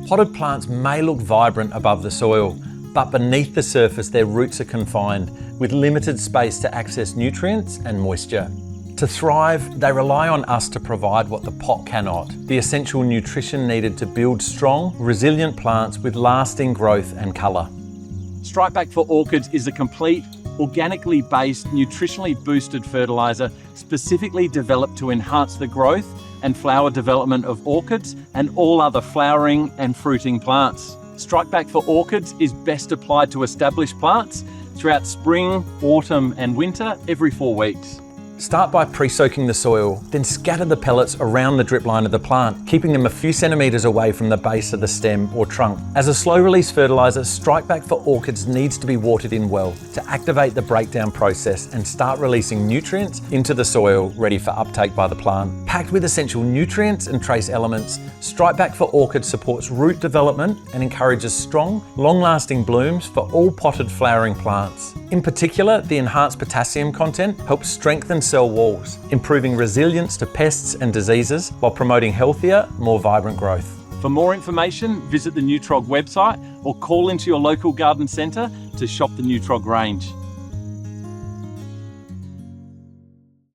Potted plants may look vibrant above the soil, but beneath the surface their roots are confined, with limited space to access nutrients and moisture. To thrive, they rely on us to provide what the pot cannot, the essential nutrition needed to build strong, resilient plants with lasting growth and colour. Strike Back for Orchids is a complete, organically based, nutritionally boosted fertiliser specifically developed to enhance the growth and flower development of orchids and all other flowering and fruiting plants. Strike Back for Orchids is best applied to established plants throughout spring, autumn and winter every 4 weeks. Start by pre-soaking the soil, then scatter the pellets around the drip line of the plant, keeping them a few centimetres away from the base of the stem or trunk. As a slow-release fertiliser, Strike Back for Orchids needs to be watered in well to activate the breakdown process and start releasing nutrients into the soil ready for uptake by the plant. Packed with essential nutrients and trace elements, Strike Back for Orchids supports root development and encourages strong, long-lasting blooms for all potted flowering plants. In particular, the enhanced potassium content helps strengthen cell walls, improving resilience to pests and diseases while promoting healthier, more vibrant growth. For more information, visit the Nutrog website or call into your local garden centre to shop the Nutrog range.